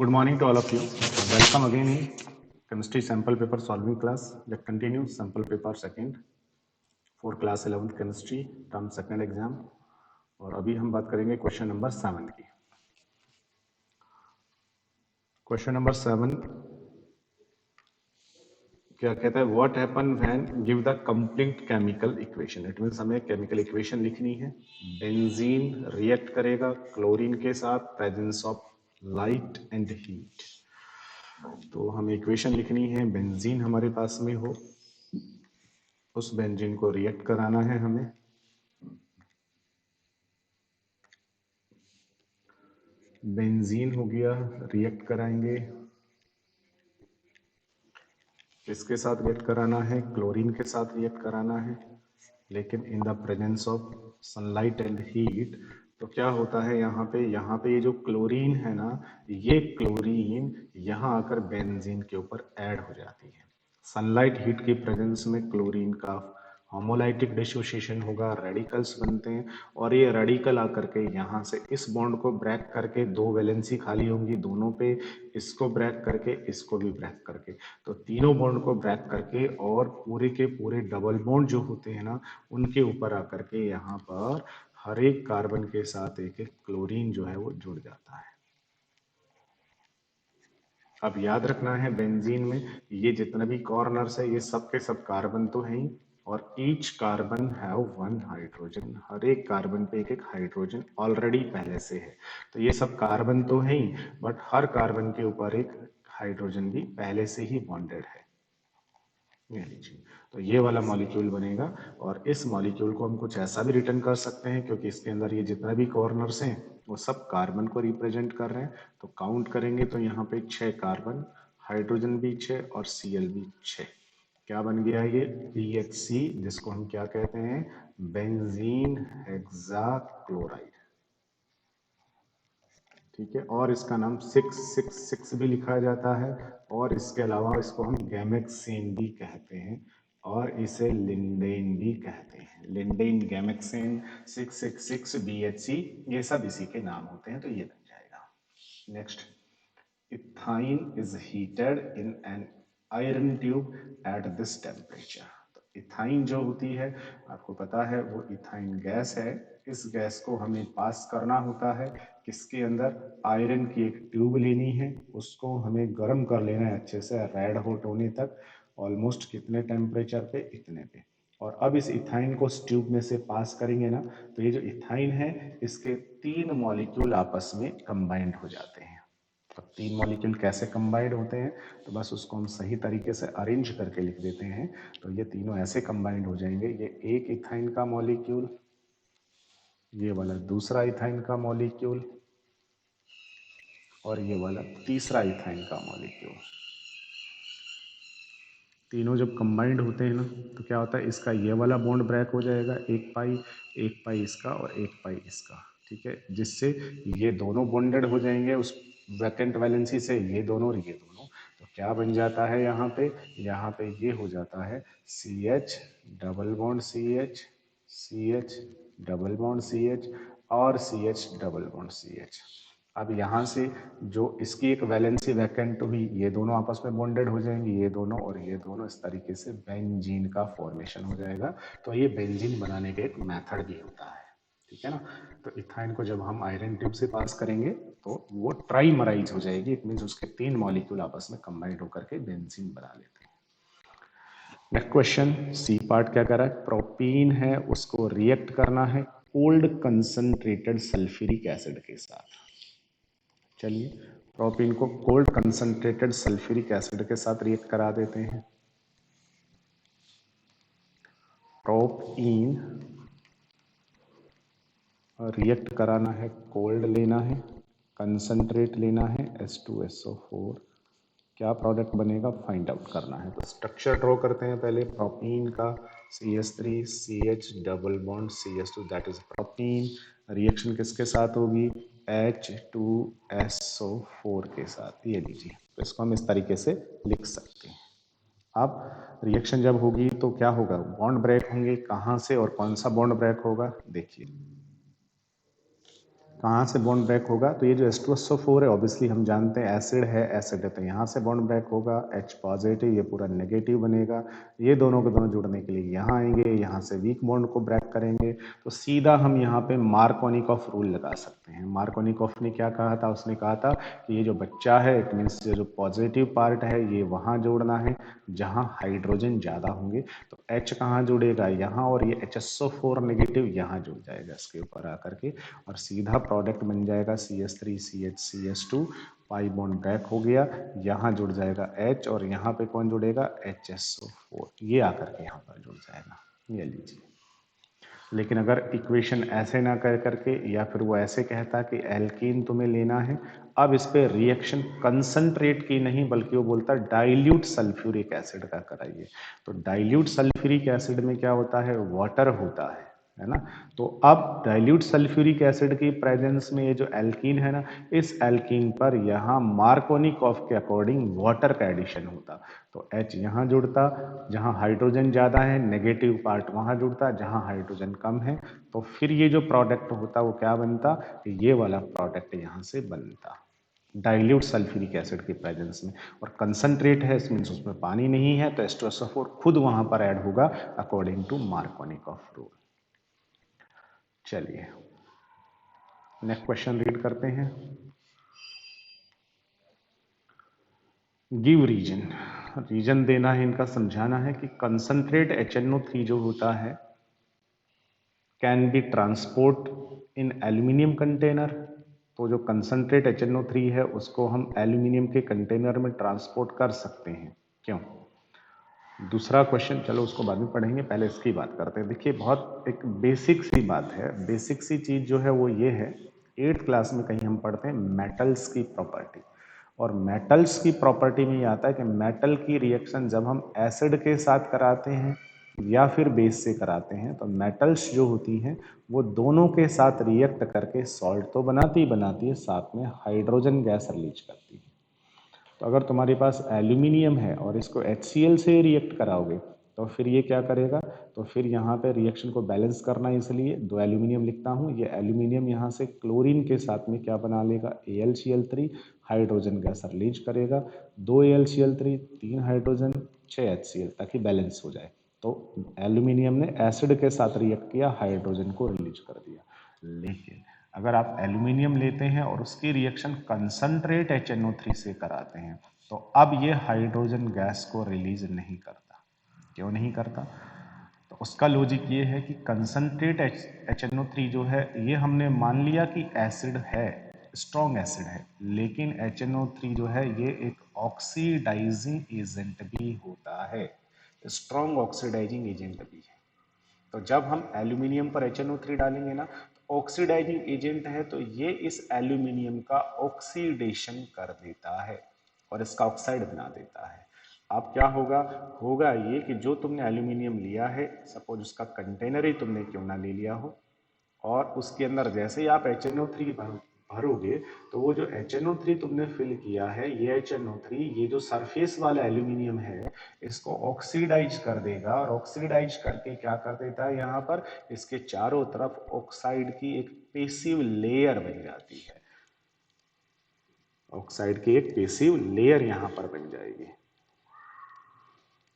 Good morning to all of you. Welcome again in chemistry sample paper solving class. Let's continue sample paper second for class 11th chemistry term second exam. और अभी हम बात करेंगे question number 7 की. Question number 7 क्या कहता है, what happen when give the complete chemical equation. It means हमें केमिकल इक्वेशन लिखनी है. बेंजीन रिएक्ट करेगा क्लोरीन के साथ, presence of light and heat. तो हमें इक्वेशन लिखनी है. बेंजीन हमारे पास में हो, उस बेंजीन को रिएक्ट कराना है हमें. बेंजीन हो गया, रिएक्ट कराएंगे. किसके साथ रिएक्ट कराना है? क्लोरीन के साथ रिएक्ट कराना है, लेकिन in the presence of sunlight and heat. तो क्या होता है यहाँ पे ये जो क्लोरीन है ना, ये क्लोरीन यहाँ आकर बेंजीन के ऊपर ऐड हो जाती है. सनलाइट हीट की प्रेजेंस में क्लोरीन का होमोलाइटिक डिसोसिएशन होगा, रेडिकल्स बनते हैं, और ये रेडिकल आकर के यहाँ से इस बॉन्ड को ब्रेक करके, दो वैलेंसी खाली होंगी दोनों पे, इसको ब्रेक करके, इसको भी ब्रेक करके, तो तीनों बॉन्ड को ब्रेक करके और पूरे के पूरे डबल बॉन्ड जो होते हैं ना, उनके ऊपर आकर के यहाँ पर हर एक कार्बन के साथ एक एक क्लोरीन जो है वो जुड़ जाता है. अब याद रखना है, बेंजीन में ये जितना भी कॉर्नर्स है, ये सब के सब कार्बन तो है ही, और each carbon have one hydrogen. हर एक कार्बन पे एक एक हाइड्रोजन ऑलरेडी पहले से है. तो ये सब कार्बन तो है ही, बट हर कार्बन के ऊपर एक हाइड्रोजन भी पहले से ही बॉन्डेड है. ये लीजिए, तो ये वाला मॉलिक्यूल बनेगा. और इस मॉलिक्यूल को हम कुछ ऐसा भी रिटर्न कर सकते हैं, क्योंकि इसके अंदर ये जितना भी कॉर्नर्स हैं वो सब कार्बन को रिप्रेजेंट कर रहे हैं. तो काउंट करेंगे तो यहाँ पे 6 कार्बन, हाइड्रोजन भी 6 और Cl भी 6. क्या बन गया ये? BHC, जिसको हम क्या कहते हैं? Benzene hexachloride. ठीक है, और इसका नाम 666 भी लिखा जाता है, और इसके अलावा इसको हम गैमेक्सेन भी कहते हैं, और इसे लिंडेन भी कहते हैं. लिंडेन, गैमेक्सेन, 666, BHC, ये सब इसी के नाम होते हैं. तो ये बन जाएगा. Next, ethyne is heated in an iron tube at this temperature. तो इथाइन जो होती है, आपको पता है, वो इथाइन गैस है. इस गैस को हमें पास करना होता है किसके अंदर? आयरन की एक ट्यूब लेनी है, उसको हमें गर्म कर लेना है अच्छे से, रेड हॉट होने तक. ऑलमोस्ट कितने टेम्परेचर पे? इतने पे. और अब इस इथाइन को इस ट्यूब में से पास करेंगे ना, तो ये जो इथाइन है, इसके 3 मॉलिक्यूल आपस में कंबाइंड हो जाते हैं. तो 3 मॉलिक्यूल कैसे कंबाइंड होते हैं? तो बस उसको हम सही तरीके से अरेंज करके लिख देते हैं. तो ये तीनों ऐसे कंबाइंड हो जाएंगे. ये एक इथाइन का मॉलिक्यूल, ये वाला दूसरा इथाइन का मॉलिक्यूल, और ये वाला तीसरा इथाइन का मॉलिक्यूल. तीनों जब कंबाइंड होते हैं ना, तो क्या होता है, इसका ये वाला बॉन्ड ब्रेक हो जाएगा, एक पाई इसका और एक पाई इसका. ठीक है, जिससे ये दोनों बॉन्डेड हो जाएंगे उस वैकेंट वैलेंसी से, ये दोनों और ये दोनों. तो क्या बन जाता है यहाँ पे ये हो जाता है CH double bond CH, CH double bond CH, और CH डबल बॉन्ड CH. अब यहाँ से जो इसकी एक वैलेंसी वैकेंट हुई, ये दोनों आपस में बॉन्डेड हो जाएंगे, ये दोनों और ये दोनों. इस तरीके से बेंजीन का फॉर्मेशन हो जाएगा. तो ये बेंजीन बनाने का एक मेथड भी होता है. ठीक है ना. तो इथाइन को जब हम आयरन ट्यूब से पास करेंगे तो वो ट्राइमराइज हो जाएगी. इट मीन्स उसके 3 मॉलिक्यूल आपस में कंबाइंड होकर के बेंजीन बना लेते हैं. नेक्स्ट क्वेश्चन, सी पार्ट क्या कर रहा है? प्रोपीन है, उसको रिएक्ट करना है कोल्ड कंसंट्रेटेड सल्फ्यूरिक एसिड के साथ. चलिए, प्रोपीन को कोल्ड कंसंट्रेटेड सल्फ्यूरिक एसिड के साथ रिएक्ट करा देते हैं. प्रोपीन रिएक्ट कराना है, कोल्ड लेना है, कंसंट्रेट लेना है, H2SO4. क्या प्रोडक्ट बनेगा? फाइंड आउट करना है. तो स्ट्रक्चर ड्रॉ करते हैं पहले प्रोपीन का. CH3 CH double bond CH2, that is propene. Reaction किसके साथ होगी? H2SO4 के साथ. ये लीजिए, तो इसको हम इस तरीके से लिख सकते हैं. अब रिएक्शन जब होगी तो क्या होगा? बॉन्ड ब्रेक होंगे. कहाँ से और कौन सा बॉन्ड ब्रेक होगा? देखिए, कहाँ से बॉन्ड ब्रेक होगा, तो ये जो H2SO4 है ऑब्वियसली हम जानते हैं एसिड है, तो यहाँ से बॉन्ड ब्रेक होगा, H पॉजिटिव, ये पूरा नेगेटिव बनेगा, ये दोनों के दोनों जुड़ने के लिए यहाँ आएंगे, यहाँ से वीक बॉन्ड को ब्रेक करेंगे, तो सीधा हम यहाँ पे मार्कोनिकॉफ रूल लगा सकते हैं। मार्कोनिकॉफ ने क्या कहा था, उसने कहा था कि ये जो बच्चा है इट मीन्स जो पॉजिटिव पार्ट है ये वहाँ जोड़ना है जहाँ हाइड्रोजन ज़्यादा होंगे, तो H कहाँ जुड़ेगा, यहाँ, और ये HSO4 नेगेटिव यहाँ जुड़ जाएगा इसके ऊपर आकर के, और सीधा प्रोडक्ट बन जाएगा CH3CH2, पाई बॉन्ड ब्रेक हो गया, यहाँ जुड़ जाएगा H और यहाँ पे कौन जुड़ेगा, HSO4, ये आकर के यहाँ पर जुड़ जाएगा, ये लीजिए। लेकिन अगर इक्वेशन ऐसे ना कर करके या फिर वो ऐसे कहता कि एल्कीन तुम्हें लेना है, अब इस पे रिएक्शन कंसंट्रेट की नहीं बल्कि वो बोलता डाइल्यूट सल्फ्यूरिक एसिड का कराइए, तो डाइल्यूट सल्फ्यूरिक एसिड में क्या होता है, वाटर होता है ना, तो अब डाइल्यूट सल्फ्यूरिक एसिड की प्रेजेंस में ये जो एल्कीन है ना, इस एल्कीन पर यहाँ मार्कोनिकॉफ के अकॉर्डिंग वाटर का एडिशन होता, तो H यहाँ जुड़ता, जहाँ हाइड्रोजन ज़्यादा है नेगेटिव पार्ट वहाँ जुड़ता, जहाँ हाइड्रोजन कम है, तो फिर ये जो प्रोडक्ट होता वो क्या बनता, ये वाला प्रोडक्ट यहाँ से बनता डाइल्यूट सल्फ्यूरिक एसिड की प्रेजेंस में, और कंसंट्रेट है इस मीन्स उसमें पानी नहीं है, तो H2SO4 खुद वहां पर ऐड होगा अकॉर्डिंग टू मार्कोनिकॉफ रूल। चलिए नेक्स्ट क्वेश्चन रीड करते हैं। गिव रीजन, रीजन देना है, इनका समझाना है कि कंसंट्रेट HNO3 जो होता है can be transport in aluminium container, तो जो कंसंट्रेट HNO3 है उसको हम एल्यूमिनियम के कंटेनर में ट्रांसपोर्ट कर सकते हैं, क्यों। दूसरा क्वेश्चन, चलो उसको बाद में पढ़ेंगे, पहले इसकी बात करते हैं। देखिए बहुत एक बेसिक सी बात है, बेसिक सी चीज जो है वो ये है, 8th क्लास में कहीं हम पढ़ते हैं मेटल्स की प्रॉपर्टी, और मेटल्स की प्रॉपर्टी में ये आता है कि मेटल की रिएक्शन जब हम एसिड के साथ कराते हैं या फिर बेस से कराते हैं, तो मेटल्स जो होती हैं वो दोनों के साथ रिएक्ट करके सॉल्ट तो बनाती है, साथ में हाइड्रोजन गैस रिलीज करती है। तो अगर तुम्हारे पास एल्यूमिनियम है और इसको HCl से रिएक्ट कराओगे तो फिर ये क्या करेगा, तो फिर यहाँ पे रिएक्शन को बैलेंस करना, इसलिए 2 एल्यूमिनियम लिखता हूँ, ये एल्यूमिनियम यहाँ से क्लोरीन के साथ में क्या बना लेगा, AlCl3, हाइड्रोजन गैस रिलीज करेगा, 2 AlCl3, 3 हाइड्रोजन, 6 HCl, ताकि बैलेंस हो जाए। तो एल्यूमिनियम ने एसिड के साथ रिएक्ट किया, हाइड्रोजन को रिलीज कर दिया। लेकिन अगर आप एल्यूमिनियम लेते हैं और उसकी रिएक्शन कंसंट्रेट HNO3 से कराते हैं, तो अब ये हाइड्रोजन गैस को रिलीज नहीं करता। क्यों नहीं करता, तो उसका लॉजिक ये है कि कंसंट्रेट HNO3 जो है ये हमने मान लिया कि एसिड है, स्ट्रॉन्ग एसिड है, लेकिन HNO3 जो है ये एक ऑक्सीडाइजिंग एजेंट भी होता है, स्ट्रॉन्ग ऑक्सीडाइजिंग एजेंट भी है। तो जब हम एल्यूमिनियम पर HNO3 डालेंगे ना, तो ऑक्सीडाइजिंग एजेंट है, तो ये इस एल्यूमिनियम का ऑक्सीडेशन कर देता है और इसका ऑक्साइड बना देता है। अब क्या होगा, होगा ये कि जो तुमने एल्यूमिनियम लिया है, सपोज उसका कंटेनर ही तुमने क्यों ना ले लिया हो, और उसके अंदर जैसे ही आप HNO3 भरोगे, तो वो जो HNO3 तुमने फिल किया है, ये HNO3 ये जो सरफेस वाला एल्यूमिनियम है इसको ऑक्सीडाइज कर देगा, और ऑक्सीडाइज करके क्या कर देता है, यहाँ पर इसके चारों तरफ ऑक्साइड की एक पेसिव लेयर बन जाती है, ऑक्साइड की एक पेसिव लेयर यहाँ पर बन जाएगी,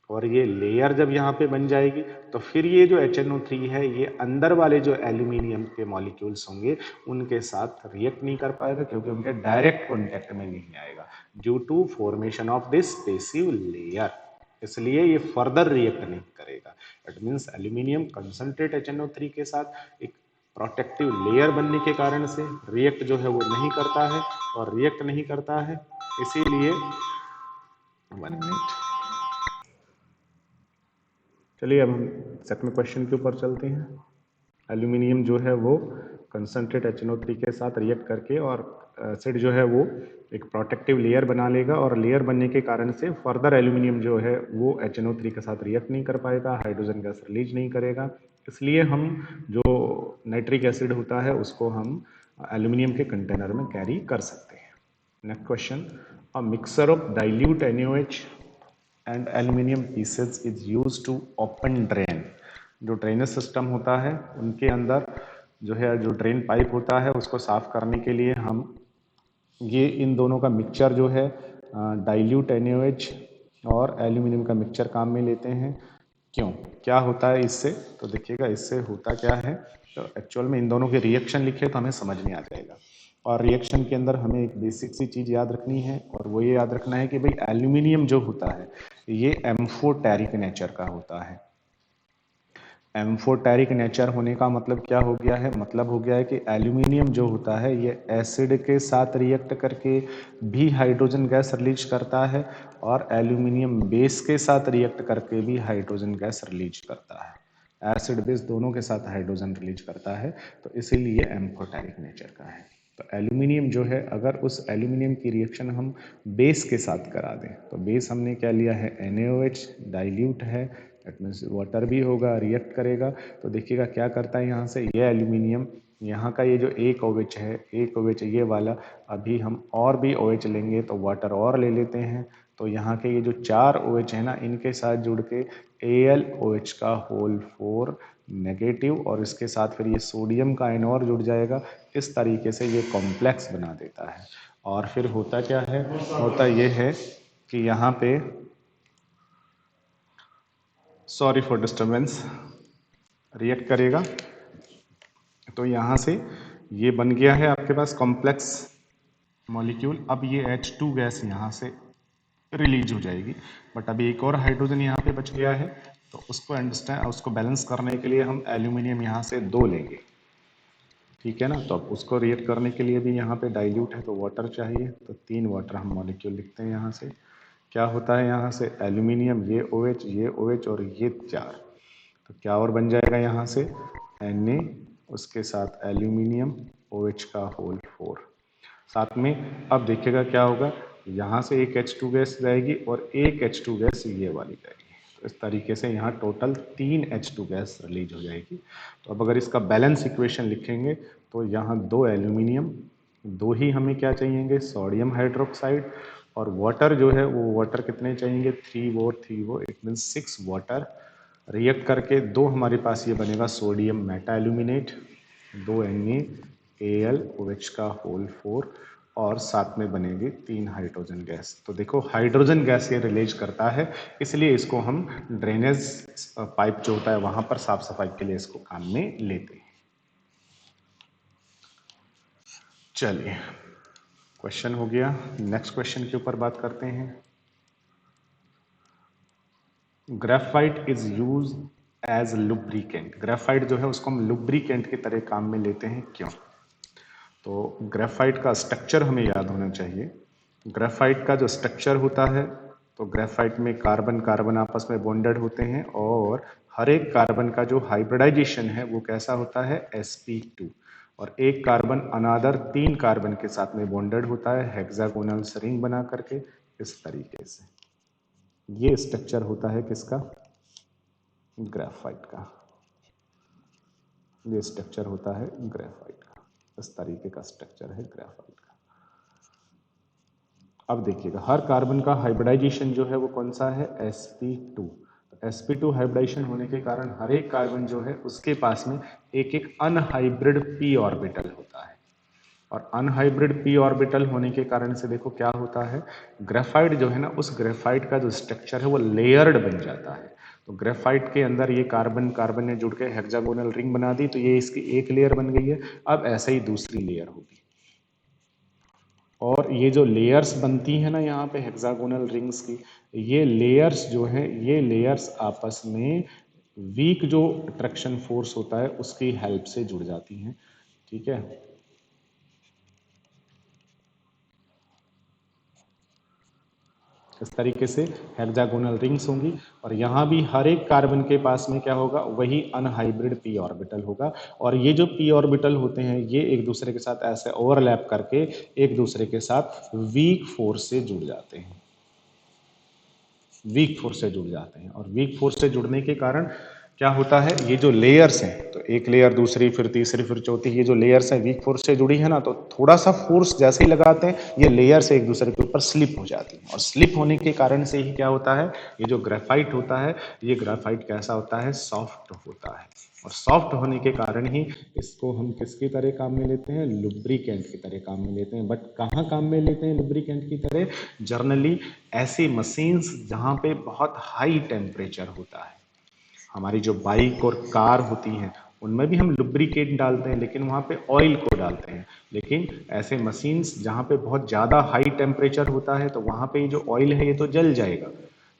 और ये लेयर जब यहाँ पे बन जाएगी तो फिर ये जो HNO3 है ये अंदर वाले जो एल्यूमिनियम के मॉलिक्यूल्स होंगे उनके साथ रिएक्ट नहीं कर पाएगा, क्योंकि उनके डायरेक्ट कॉन्टेक्ट में नहीं आएगा due to formation of this passive layer, इसलिए ये फर्दर रिएक्ट नहीं करेगा। It means aluminium concentrate HNO3 के साथ एक प्रोटेक्टिव लेयर बनने के कारण से रिएक्ट जो है वो नहीं करता है, और रिएक्ट नहीं करता है इसीलिए 1 मिनट। चलिए अब हम सेकंड क्वेश्चन के ऊपर चलते हैं। एल्यूमिनियम जो है वो कंसंट्रेट HNO3 के साथ रिएक्ट करके और एसिड जो है वो एक प्रोटेक्टिव लेयर बना लेगा, और लेयर बनने के कारण से फर्दर एल्यूमिनियम जो है वो HNO3 के साथ रिएक्ट नहीं कर पाएगा, हाइड्रोजन गैस रिलीज नहीं करेगा, इसलिए हम जो नाइट्रिक एसिड होता है उसको हम एल्यूमिनियम के कंटेनर में कैरी कर सकते हैं। Next question, a mixture of dilute NaOH and aluminium pieces is use to open drain, जो ड्रेनेज सिस्टम होता है उनके अंदर जो है जो ड्रेन पाइप होता है उसको साफ करने के लिए हम ये इन दोनों का मिक्सचर जो है डाइल्यूट NaOH और एल्यूमिनियम का मिक्सचर काम में लेते हैं। क्यों, क्या होता है इससे? तो देखिएगा इससे होता क्या है, तो एक्चुअल में इन दोनों के रिएक्शन लिखे तो हमें समझ में आ जाएगा। और रिएक्शन के अंदर हमें एक बेसिक सी चीज़ याद रखनी है, और वो ये याद रखना है कि भाई एल्यूमिनियम जो होता है ये एम्फोटेरिक नेचर का होता है। एम्फोटेरिक नेचर होने का मतलब क्या हो गया है? मतलब हो गया है कि एल्यूमिनियम जो होता है ये एसिड के साथ रिएक्ट करके भी हाइड्रोजन गैस रिलीज करता है, और एल्यूमिनियम बेस के साथ रिएक्ट करके भी हाइड्रोजन गैस रिलीज करता है। एसिड बेस दोनों के साथ हाइड्रोजन रिलीज करता है, तो इसीलिए एम्फोटेरिक नेचर का है। तो एल्यूमिनियम जो है, अगर उस एल्यूमिनियम की रिएक्शन हम बेस के साथ करा दें, तो बेस हमने क्या लिया है? NaOH, डाइल्यूट है, दैट मीन्स वाटर भी होगा, रिएक्ट करेगा। तो देखिएगा क्या करता है, यहाँ से ये एल्यूमिनियम, यहाँ का ये जो एक OH है, एक OH ये वाला, अभी हम और भी OH लेंगे तो वाटर और ले लेते हैं, तो यहाँ के ये जो 4 OH है ना, इनके साथ जुड़ के AlOH का होल 4 नेगेटिव, और इसके साथ फिर ये सोडियम का आयन और जुड़ जाएगा। इस तरीके से ये कॉम्प्लेक्स बना देता है। और फिर होता क्या है? होता ये है कि यहाँ पे, सॉरी फॉर डिस्टर्बेंस, रिएक्ट करेगा तो यहाँ से ये बन गया है आपके पास कॉम्प्लेक्स मॉलिक्यूल। अब ये H2 गैस यहाँ से रिलीज हो जाएगी, बट अभी एक और हाइड्रोजन यहाँ पे बच गया है, तो उसको अंडरस्टैंड, उसको बैलेंस करने के लिए हम एल्यूमिनियम यहाँ से 2 लेंगे, ठीक है ना। तो अब उसको रिएक्ट करने के लिए भी यहाँ पे डाइल्यूट है तो वाटर चाहिए, तो 3 वाटर हम मॉलिक्यूल लिखते हैं यहाँ से। क्या होता है यहाँ से? एल्यूमिनियम, ये OH, ये OH और ये 4, तो क्या और बन जाएगा यहाँ से? Na, उसके साथ एल्यूमिनियम, OH का होल 4 साथ में। अब देखिएगा क्या होगा, यहाँ से एक H2 गैस जाएगी और एक H2 गैस ये वाली जाएगी, तो इस तरीके से यहाँ टोटल 3 H2 गैस रिलीज हो जाएगी। तो अब अगर इसका बैलेंस इक्वेशन लिखेंगे तो यहाँ 2 एल्यूमिनियम, 2 ही हमें क्या चाहिएंगे? सोडियम हाइड्रोक्साइड, और वाटर जो है वो वाटर कितने चाहिएंगे? 3 वो 3 वो, इट मीन 6 वाटर। रिएक्ट करके 2 हमारे पास ये बनेगा सोडियम मेटा एल्यूमिनेट, 2 NaAlOH का होल 4, और साथ में बनेगी 3 हाइड्रोजन गैस। तो देखो हाइड्रोजन गैस ये रिलीज करता है, इसलिए इसको हम ड्रेनेज पाइप जो होता है वहां पर साफ सफाई के लिए इसको काम में लेते हैं। चलिए, क्वेश्चन हो गया। नेक्स्ट क्वेश्चन के ऊपर बात करते हैं। Graphite is use as lubricant. Graphite जो है उसको हम लुब्रिकेंट की तरह काम में लेते हैं, क्यों? तो ग्रेफाइट का स्ट्रक्चर हमें याद होना चाहिए। ग्रेफाइट का जो स्ट्रक्चर होता है, तो ग्रेफाइट में कार्बन कार्बन आपस में बॉन्डेड होते हैं, और हर एक कार्बन का जो हाइब्रिडाइजेशन है वो कैसा होता है? sp2, और एक कार्बन अनादर 3 कार्बन के साथ में बॉन्डेड होता है हेक्सागोनल रिंग बना करके, इस तरीके से। ये स्ट्रक्चर होता है किसका? ग्रेफाइट का। ये स्ट्रक्चर होता है ग्रेफाइट का, इस तरीके का स्ट्रक्चर है ग्रेफाइट का। अब देखिएगा हर कार्बन का हाइब्रिडाइजेशन जो है वो कौन सा है? sp2। तो sp2 हाइब्रिडाइजेशन होने के कारण हर एक कार्बन जो है उसके पास में एक एक अनहाइब्रिड p ऑर्बिटल होता है, और अनहाइब्रिड p ऑर्बिटल होने के कारण से देखो क्या होता है, ग्रेफाइट जो है ना, उस ग्रेफाइट का जो स्ट्रक्चर है वो लेयर्ड बन जाता है। तो ग्रेफाइट के अंदर ये कार्बन कार्बन ने जुड़ के हेक्सागोनल रिंग बना दी, तो ये इसकी एक लेयर बन गई है। अब ऐसे ही दूसरी लेयर होगी, और ये जो लेयर्स बनती है ना यहाँ पे हेक्सागोनल रिंग्स की, ये लेयर्स जो हैं, ये लेयर्स आपस में वीक जो अट्रैक्शन फोर्स होता है उसकी हेल्प से जुड़ जाती हैं, ठीक है। इस तरीके से हेक्सागोनल रिंग्स होंगी, और यहाँ भी हर एक कार्बन के पास में क्या होगा? वही अनहाइब्रिड p ऑर्बिटल होगा, और ये जो p ऑर्बिटल होते हैं ये एक दूसरे के साथ ऐसे ओवरलैप करके एक दूसरे के साथ वीक फोर्स से जुड़ जाते हैं, वीक फोर्स से जुड़ जाते हैं। और वीक फोर्स से जुड़ने के कारण क्या होता है, ये जो लेयर्स हैं, तो एक लेयर, दूसरी, फिर तीसरी, फिर चौथी, ये जो लेयर्स हैं वीक फोर्स से जुड़ी है ना, तो थोड़ा सा फोर्स जैसे ही लगाते हैं ये लेयर्स एक दूसरे के ऊपर स्लिप हो जाती हैं, और स्लिप होने के कारण से ही क्या होता है, ये जो ग्रेफाइट होता है, ये ग्रेफाइट कैसा होता है, सॉफ्ट होता है, और सॉफ्ट होने के कारण ही इसको हम किसकी तरह काम में लेते हैं, लुब्रिकेंट की तरह काम में लेते हैं। बट कहाँ काम में लेते हैं लुब्रिकेंट की तरह, जर्नली ऐसी मशीन्स जहाँ पे बहुत हाई टेम्परेचर होता है। हमारी जो बाइक और कार होती हैं उनमें भी हम लुब्रिकेंट डालते हैं, लेकिन वहाँ पे ऑयल को डालते हैं। लेकिन ऐसे मशीन्स जहाँ पे बहुत ज़्यादा हाई टेम्परेचर होता है, तो वहाँ पे जो ऑयल है ये तो जल जाएगा,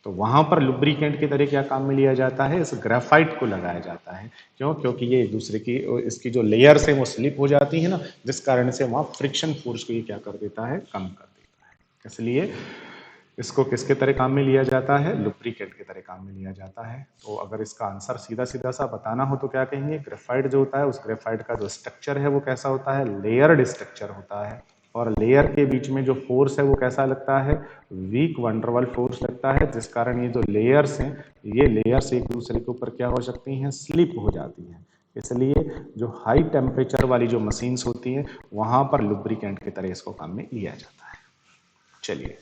तो वहाँ पर लुब्रिकेंट की तरह क्या काम में लिया जाता है, इस ग्रेफाइट को लगाया जाता है। क्यों? क्योंकि ये एक दूसरे की, इसकी जो लेयर्स है वो स्लिप हो जाती है ना, जिस कारण से वहाँ फ्रिक्शन फोर्स को ये क्या कर देता है, कम कर देता है। इसलिए इसको किसके तरह काम में लिया जाता है, लुब्रिकेंट की तरह काम में लिया जाता है। तो अगर इसका आंसर सीधा सीधा सा बताना हो तो क्या कहेंगे, ग्रेफाइट जो होता है, उस ग्रेफाइट का जो स्ट्रक्चर है वो कैसा होता है, लेयर्ड स्ट्रक्चर होता है, और लेयर के बीच में जो फोर्स है वो कैसा लगता है, वीक वंडरवाल फोर्स लगता है, जिस कारण ये जो लेयर्स हैं, ये लेयर्स एक दूसरे के ऊपर क्या हो सकती हैं, स्लिप हो जाती हैं। इसलिए जो हाई टेम्परेचर वाली जो मशीन्स होती हैं वहां पर लुब्रिकेंट की तरह इसको काम में लिया जाता है। चलिए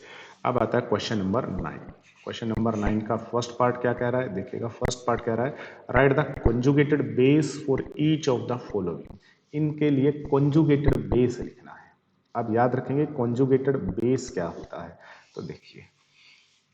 अब आता है क्वेश्चन नंबर 9। क्वेश्चन नंबर 9 का फर्स्ट पार्ट क्या कह रहा है, देखिएगा। फर्स्ट पार्ट कह रहा है right the conjugated base for each of the following. इनके लिए कॉन्जुगेटेड बेस लिखना है। अब याद रखेंगे कॉन्जुगेटेड बेस क्या होता है। तो देखिए,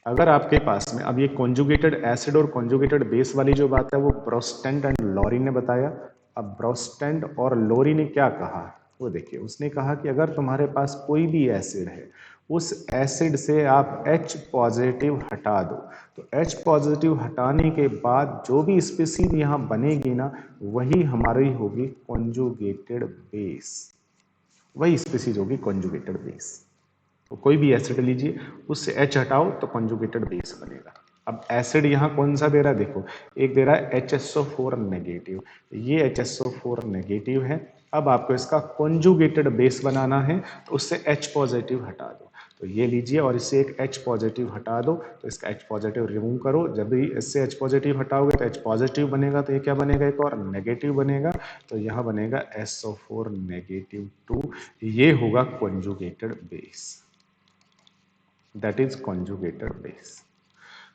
अगर आपके पास में अब ये कॉन्जुगेटेड एसिड और कॉन्जुगेटेड बेस वाली जो बात है वो ब्रोस्टेंड एंड लॉरी ने बताया। अब ब्रोस्टेंड और लोरी ने क्या कहा, वो देखिए। उसने कहा कि अगर तुम्हारे पास कोई भी एसिड है, उस एसिड से आप H पॉजिटिव हटा दो, तो H पॉजिटिव हटाने के बाद जो भी स्पीसीज यहाँ बनेगी ना, वही हमारी होगी कॉन्जुगेटेड बेस, वही स्पीसीज होगी कॉन्जुगेटेड बेस। तो कोई भी एसिड लीजिए, उससे H हटाओ तो कॉन्जुगेटेड बेस बनेगा। अब एसिड यहाँ कौन सा दे रहा है, देखो, एक दे रहा है HSO4 नेगेटिव, ये HSO4 नेगेटिव है। अब आपको इसका कॉन्जुगेटेड बेस बनाना है, तो उससे H पॉजिटिव हटा दो, तो ये लीजिए और इससे एक H पॉजिटिव हटा दो, तो इसका H पॉजिटिव रिमूव करो। जब भी इससे H पॉजिटिव हटाओगे तो H पॉजिटिव बनेगा, तो ये क्या बनेगा, एक और नेगेटिव बनेगा, तो यहाँ बनेगा SO4 नेगेटिव 2। ये होगा conjugated base, that is conjugated base.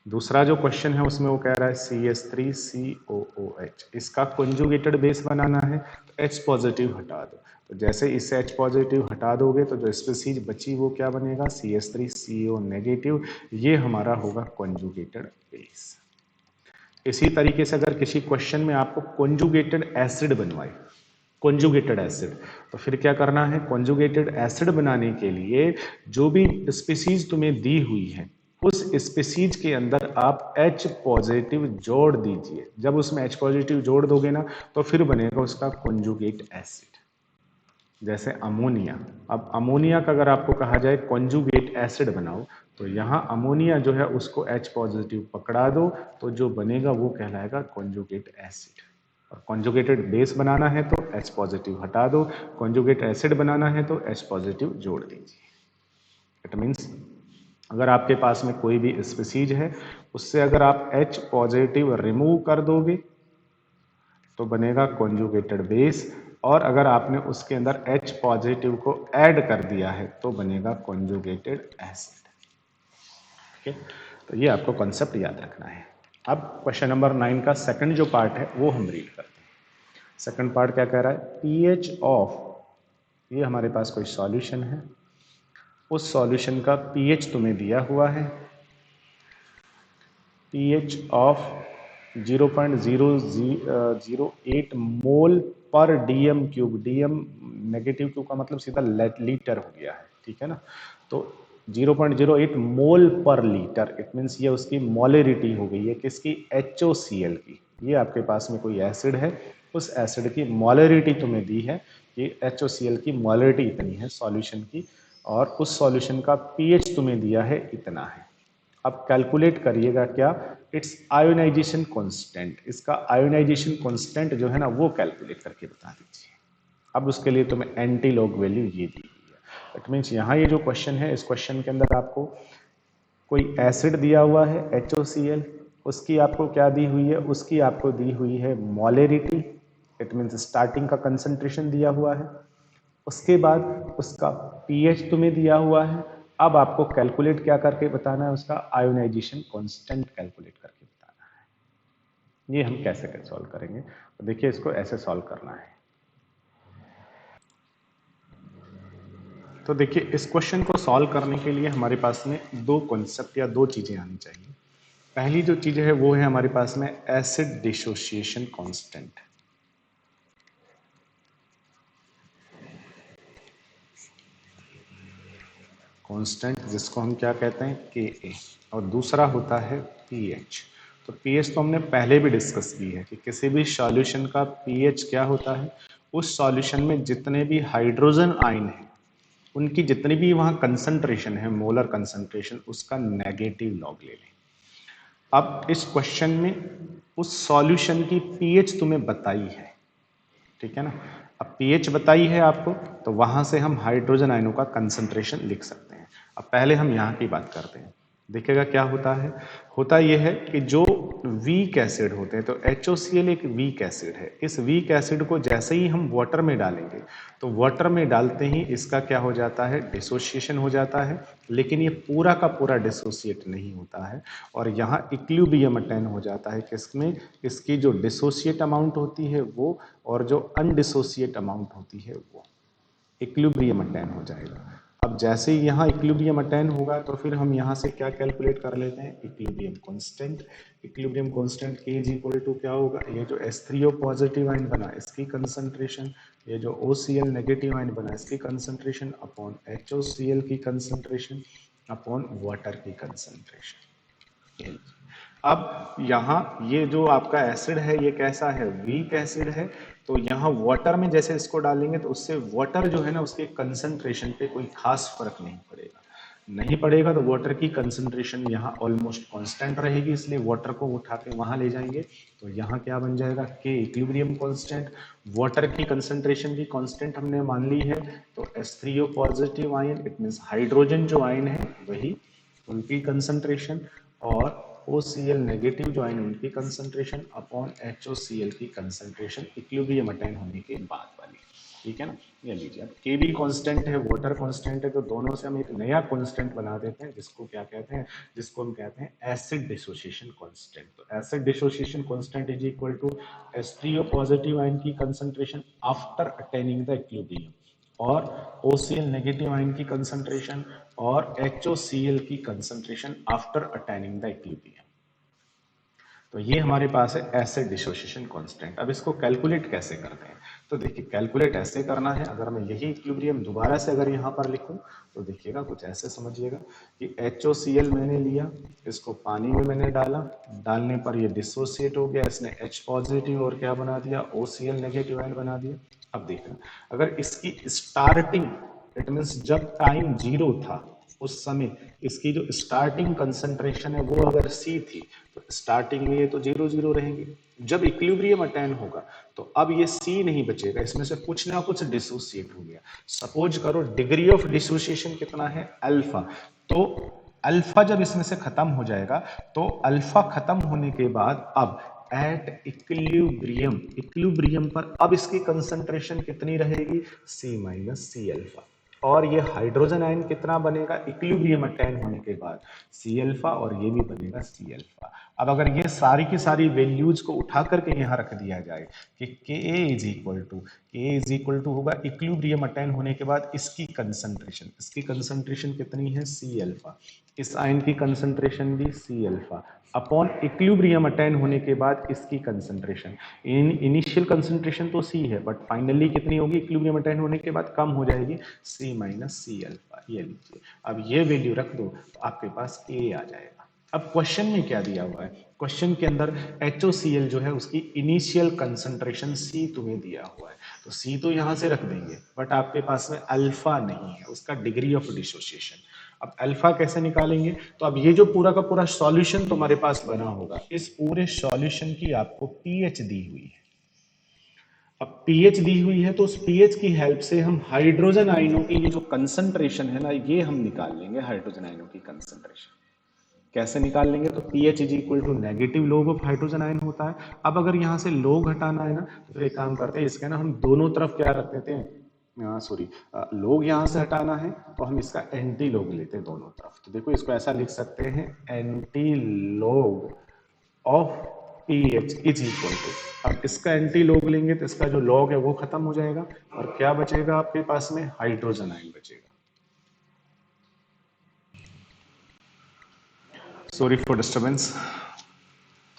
दूसरा जो क्वेश्चन है उसमें वो कह रहा है CH3COOH, इसका कॉन्जुगेटेड बेस बनाना है, तो H पॉजिटिव हटा दो, तो जैसे इससे H पॉजिटिव हटा दोगे तो जो स्पीसीज बची वो क्या बनेगा, CH3CO नेगेटिव, ये हमारा होगा कॉन्जुगेटेड बेस। इसी तरीके से अगर किसी क्वेश्चन में आपको कॉन्जुगेटेड एसिड बनवाए, कॉन्जुगेटेड एसिड, तो फिर क्या करना है, कॉन्जुगेटेड एसिड बनाने के लिए जो भी स्पीसीज तुम्हें दी हुई है उस स्पीसीज के अंदर आप H पॉजिटिव जोड़ दीजिए। जब उसमें H पॉजिटिव जोड़ दोगे ना, तो फिर बनेगा उसका कॉन्जुगेट एसिड। जैसे अमोनिया, अब अमोनिया का अगर आपको कहा जाए कॉन्जुगेट एसिड बनाओ, तो यहाँ अमोनिया जो है उसको H पॉजिटिव पकड़ा दो, तो जो बनेगा वो कहलाएगा कॉन्जुगेट एसिड। और कॉन्जुगेटेड बेस बनाना है तो H पॉजिटिव हटा दो, कॉन्जुगेट एसिड बनाना है तो H पॉजिटिव जोड़ दीजिए। इट मीन्स अगर आपके पास में कोई भी स्पीसीज है, उससे अगर आप H पॉजिटिव रिमूव कर दोगे तो बनेगा कॉन्जुगेटेड बेस, और अगर आपने उसके अंदर H पॉजिटिव को ऐड कर दिया है तो बनेगा कॉन्जुगेटेड एसिड। ठीक है, तो ये आपको कॉन्सेप्ट याद रखना है। अब क्वेश्चन नंबर 9 का सेकंड जो पार्ट है वो हम रीड करते हैं। सेकंड पार्ट क्या कह रहा है, पीएच ऑफ, ये हमारे पास कोई सॉल्यूशन है, उस सॉल्यूशन का पीएच तुम्हें दिया हुआ है, pH ऑफ 0.008 मोल पर DM cube. DM negative cube का मतलब सीधा लीटर हो गया है, ठीक है ना। तो 0.08 मोल पर लीटर, इट मीन्स ये उसकी मोलरिटी हो गई है किसकी, HOCl की। ये आपके पास में कोई एसिड है, उस एसिड की मोलरिटी तुम्हें दी है कि HOCl की मोलरिटी इतनी है सॉल्यूशन की, और उस सॉल्यूशन का पीएच तुम्हें दिया है इतना है। अब कैलकुलेट करिएगा क्या, इट्स आयोनाइजेशन कांस्टेंट, इसका आयोनाइजेशन कांस्टेंट जो है ना वो कैलकुलेट करके बता दीजिए। अब उसके लिए तुम्हें एंटी लॉग वैल्यू ये दी हुई है। इट मीन्स यहाँ ये जो क्वेश्चन है, इस क्वेश्चन के अंदर आपको कोई एसिड दिया हुआ है HOCl, उसकी आपको क्या दी हुई है, उसकी आपको दी हुई है मोलेरिटी, इट मीन्स स्टार्टिंग का कंसंट्रेशन दिया हुआ है। उसके बाद उसका पीएच तुम्हें दिया हुआ है। अब आपको कैलकुलेट क्या करके बताना है, उसका आयोनाइजेशन कांस्टेंट कैलकुलेट करके बताना है। ये हम कैसे सॉल्व करेंगे, तो देखिए इसको ऐसे सॉल्व करना है। तो देखिए इस क्वेश्चन को सॉल्व करने के लिए हमारे पास में दो कॉन्सेप्ट या दो चीजें आनी चाहिए। पहली जो चीज है वो है हमारे पास में एसिड डिसोसिएशन कांस्टेंट। कांस्टेंट जिसको हम क्या कहते हैं, के, और दूसरा होता है पीएच। तो पीएच तो हमने पहले भी डिस्कस की है कि किसी भी सॉल्यूशन का पीएच क्या होता है, उस सॉल्यूशन में जितने भी हाइड्रोजन आयन है उनकी जितनी भी वहां कंसंट्रेशन है, मोलर कंसंट्रेशन, उसका नेगेटिव लॉग ले लें। अब इस क्वेश्चन में उस सॉल्यूशन की पीएच तुम्हें बताई है, ठीक है ना। अब पीएच बताई है आपको, तो वहां से हम हाइड्रोजन आयनों का कंसंट्रेशन लिख सकते हैं। अब पहले हम यहाँ की बात करते हैं। देखिएगा क्या होता है, होता यह है कि जो वीक एसिड होते हैं, तो HOCl एक वीक एसिड है। इस वीक एसिड को जैसे ही हम वाटर में डालेंगे, तो वाटर में डालते ही इसका क्या हो जाता है, डिसोसिएशन हो जाता है। लेकिन ये पूरा का पूरा डिसोसिएट नहीं होता है, और यहाँ इक्विलिब्रियम अटेन हो जाता है किसमें, इसकी जो डिसोसिएट अमाउंट होती है वो, और जो अनडिसोसिएट अमाउंट होती है वो, इक्विलिब्रियम अटेन हो जाएगा। अब जैसे ही यहाँ इक्विलिब्रियम अटेन होगा, तो फिर हम यहाँ से क्या कैलकुलेट कर लेते हैं, equilibrium constant. Equilibrium constant K is equal to क्या होगा, ये जो H3O पॉजिटिव आयन बना इसकी कंसंट्रेशन, ये जो OCl नेगेटिव आयन बना इसकी कंसंट्रेशन, अपॉन HOCl की कंसंट्रेशन, अपॉन वाटर की कंसंट्रेशन। अब यहाँ ये जो आपका एसिड है ये कैसा है, वीक एसिड है। तो यहाँ वाटर में जैसे इसको डालेंगे, तो उससे वाटर जो है ना, उसके कंसंट्रेशन पे कोई खास फर्क नहीं पड़ेगा, नहीं पड़ेगा। तो वाटर की कंसंट्रेशन यहाँ ऑलमोस्ट कांस्टेंट रहेगी, इसलिए वाटर को उठा के वहां ले जाएंगे। तो यहाँ क्या बन जाएगा, के इक्विलिब्रियम कांस्टेंट। वाटर की कंसंट्रेशन भी कांस्टेंट हमने मान ली है, तो H3O positive ion, it means hydrogen जो आयन है वही, उनकी कंसंट्रेशन, और OCl नेगेटिव जो आयन उनकी कंसंट्रेशन, अपॉन HOCl की कंसंट्रेशन इक्विलिब्रियम अटेन होने के बाद वाली, ठीक है ना। ये लीजिए, अब के भी कांस्टेंट है, वाटर कांस्टेंट है, तो दोनों से हम एक नया कांस्टेंट बना देते हैं, जिसको क्या कहते हैं, जिसको हम कहते हैं एसिड डिसोसिएशन कांस्टेंट। तो acid dissociation constant is equal to H3O positive ion की concentration after attaining the equilibrium, और OCl नेगेटिव आयन की कंसंट्रेशन, और HOCl की concentration after attaining the equilibrium. तो ये हमारे पास है एसिड डिसोसिएशन कांस्टेंट। अब इसको कैलकुलेट कैसे करते हैं, तो देखिए कैलकुलेट ऐसे करना है। अगर मैं यही इक्विलिब्रियम दोबारा से अगर यहाँ पर लिखूं, तो देखिएगा कुछ ऐसे समझिएगा कि HOCl मैंने लिया, इसको पानी में मैंने डाला, डालने पर ये डिसोसिएट हो गया, इसने H पॉजिटिव और क्या बना दिया, OCl नेगेटिव आयन बना दिया। अब देखना, अगर इसकी स्टार्टिंग, इट मीन्स जब टाइम 0 था उस समय इसकी जो स्टार्टिंग कंसंट्रेशन है वो अगर C थी, तो स्टार्टिंग में ये तो 0 0 रहेंगे। जब इक्विलिब्रियम अटेन होगा, तो अब ये C नहीं बचेगा, इसमें से कुछ ना कुछ डिसोसिएट हो गया। सपोज करो डिग्री ऑफ डिसोसिएशन कितना है, अल्फा। तो अल्फा जब इसमें से खत्म हो जाएगा, तो अल्फा खत्म होने के बाद अब एट इक्विलिब्रियम, इक्विलिब्रियम पर अब इसकी कंसंट्रेशन कितनी रहेगी, C माइनस सी अल्फा। और ये हाइड्रोजन आयन कितना बनेगा, इक्विलिब्रियम अटेन होने के बाद सी अल्फा, और ये भी बनेगा सी अल्फा। अब अगर ये सारी की सारी वैल्यूज को उठा करके यहाँ रख दिया जाए कि के इज इक्वल टू होगा इक्विलिब्रियम अटेन होने के बाद इसकी कंसंट्रेशन कितनी है, सी अल्फा, इस आयन की कंसंट्रेशन भी C alpha, upon equilibrium attain होने के बाद इसकी कंसंट्रेशन, इनिशियल कंसंट्रेशन तो सी है, बट फाइनली कितनी होगी, इक्विलिब्रियम अटेन होने के बाद कम हो जाएगी, सी माइनस सी अल्फा। ये लीजिए, अब ये वैल्यू रख दो तो आपके पास ए आ जाएगा। अब क्वेश्चन में क्या दिया हुआ है, क्वेश्चन के अंदर HOCl जो है उसकी इनिशियल कंसंट्रेशन C तुम्हें दिया हुआ है, तो C तो यहां से रख देंगे, बट आपके पास में अल्फा नहीं है, उसका डिग्री ऑफ डिसोसिएशन। अब अल्फा कैसे निकालेंगे, तो अब ये जो पूरा का पूरा सॉल्यूशन तुम्हारे पास बना होगा, इस पूरे सॉल्यूशन की आपको पीएच दी हुई है। अब पीएच दी हुई है, तो उस पीएच की हेल्प से हम हाइड्रोजन आयनों की ये जो कंसंट्रेशन है ना, ये हम निकाल लेंगे, हाइड्रोजन आयनों की कंसंट्रेशन। कैसे निकाल लेंगे? तो pH is equal to negative log of hydrogen ion होता है। अब अगर यहाँ से लॉग हटाना है ना, तो फिर एक काम करते हैं, इसका ना हम दोनों तरफ क्या रख देते हैं, सॉरी, लॉग यहाँ से हटाना है तो हम इसका एंटी लॉग लेते हैं दोनों तरफ। तो देखो इसको ऐसा लिख सकते हैं, anti log of pH is equal to, अब इसका एंटी लॉग लेंगे तो इसका जो लॉग है वो खत्म हो जाएगा और क्या बचेगा आपके पास में, हाइड्रोजन आयन बचेगा। Sorry for disturbance.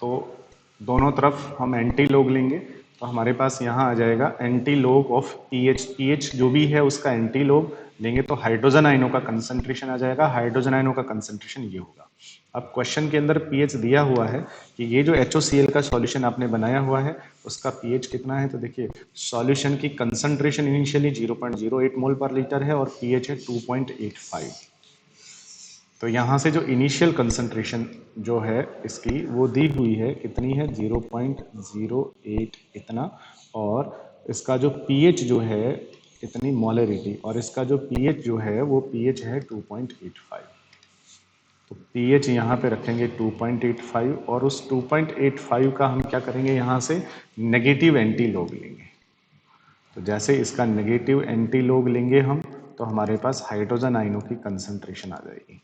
तो दोनों तरफ हम एंटी लॉग लेंगे तो हमारे पास यहाँ आ जाएगा anti log of pH, pH जो भी है उसका एंटी लॉग लेंगे तो हाइड्रोजन आयनों का कंसंट्रेशन आ जाएगा, हाइड्रोजन आयनों का कंसंट्रेशन ये होगा। अब क्वेश्चन के अंदर पीएच दिया हुआ है कि ये जो HOCl का सॉल्यूशन आपने बनाया हुआ है उसका पीएच कितना है, तो देखिए सॉल्यूशन की कंसंट्रेशन इनिशियली 0.08 मोल पर लीटर है और पीएच है 2.85। तो यहाँ से जो इनिशियल कंसंट्रेशन जो है इसकी वो दी हुई है, कितनी है, 0.08 इतना, और इसका जो पीएच जो है इतनी मोलरिटी, और इसका जो पीएच जो है वो पीएच है 2.85। तो पीएच यहाँ पे रखेंगे 2.85 और उस 2.85 का हम क्या करेंगे, यहाँ से नेगेटिव एंटी लॉग लेंगे। तो जैसे इसका नेगेटिव एंटी लॉग लेंगे हम तो हमारे पास हाइड्रोजन आयनों की कंसंट्रेशन आ जाएगी।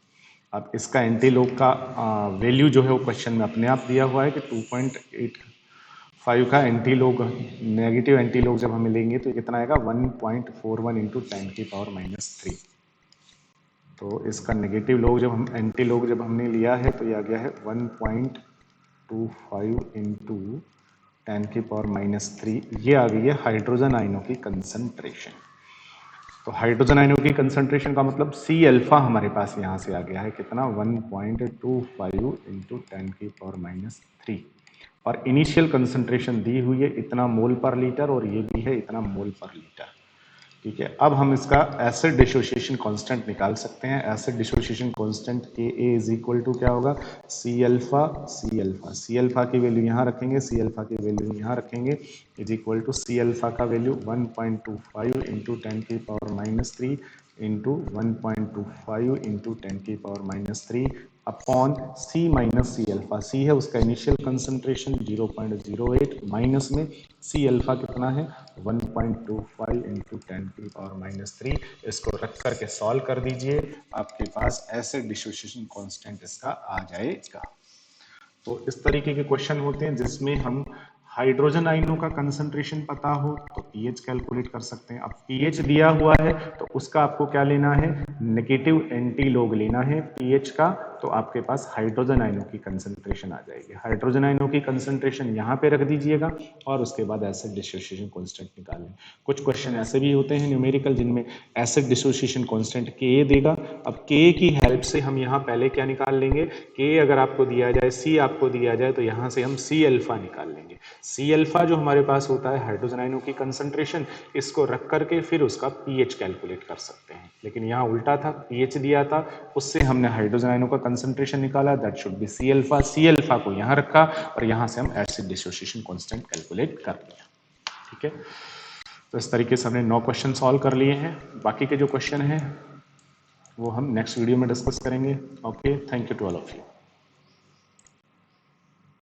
अब इसका एंटी लॉग का वैल्यू जो है वो क्वेश्चन में अपने आप दिया हुआ है कि 2.85 का anti log, negative anti log जब हम लेंगे तो कितना आएगा, 1.41 इंटू 10⁻³ तो इसका नेगेटिव लॉग जब हम, एंटी लॉग जब हमने लिया है तो ये आ गया है 1.25 इंटू 10⁻³ ये आ गई है हाइड्रोजन आयनों की कंसंट्रेशन। तो हाइड्रोजन आयनों की कंसंट्रेशन का मतलब सी अल्फा हमारे पास यहाँ से आ गया है कितना, 1.25 इंटू 10⁻³ और इनिशियल कंसंट्रेशन दी हुई है इतना मोल पर लीटर और ये भी है इतना मोल पर लीटर। ठीक है, अब हम इसका एसिड डिसोसिएशन कांस्टेंट निकाल सकते हैं। Acid dissociation constant Ka is equal to क्या होगा, सी अल्फा की वैल्यू यहाँ रखेंगे, सी अल्फा की वैल्यू यहाँ रखेंगे, is equal to C alpha का value 1.25 into 10⁻³ into 1.25 into 10⁻³ upon C minus C alpha. C है उसका इनिशियल कंसंट्रेशन 0.08 माइनस में सी अल्फा कितना है 1.25 इंटू 10⁻³ इसको रख करके सॉल्व कर दीजिए, आपके पास एसिड डिसोसिएशन कांस्टेंट इसका आ जाएगा। तो इस तरीके के क्वेश्चन होते हैं जिसमें हम हाइड्रोजन आयनों का कंसंट्रेशन पता हो तो पीएच कैलकुलेट कर सकते हैं। अब पीएच दिया हुआ है तो उसका आपको क्या लेना है, नेगेटिव एंटी लॉग लेना है पीएच का, तो आपके पास हाइड्रोजन आयनों की कंसंट्रेशन आ जाएगी। हाइड्रोजन आयनों की कंसंट्रेशन यहाँ पे रख दीजिएगा और उसके बाद एसिड डिसोसिएशन कांस्टेंट निकालें। कुछ क्वेश्चन ऐसे भी होते हैं न्यूमेरिकल जिनमें एसिड डिसोसिएशन कांस्टेंट Ka देगा। अब Ka की हेल्प से हम यहाँ पहले क्या निकाल लेंगे, Ka अगर आपको दिया जाए, C आपको दिया जाए तो यहाँ से हम C अल्फा निकाल लेंगे। C अल्फा जो हमारे पास होता है हाइड्रोजन आयनों की कंसंट्रेशन, इसको रख करके फिर उसका पीएच कैलकुलेट कर सकते हैं। लेकिन यहाँ उल्टा था, पीएच दिया था उससे हमने हाइड्रोजन आयनों का कंसंट्रेशन निकाला, that should be C alpha. C alpha को यहाँ रखा और यहाँ से हम एसिड डिसोसिएशन कांस्टेंट कैलकुलेट कर लिया। ठीक है, तो इस तरीके से हमने 9 क्वेश्चन सॉल्व कर लिए हैं। बाकी के जो क्वेश्चन हैं वो हम नेक्स्ट वीडियो में डिस्कस करेंगे। Okay, thank you to all of you.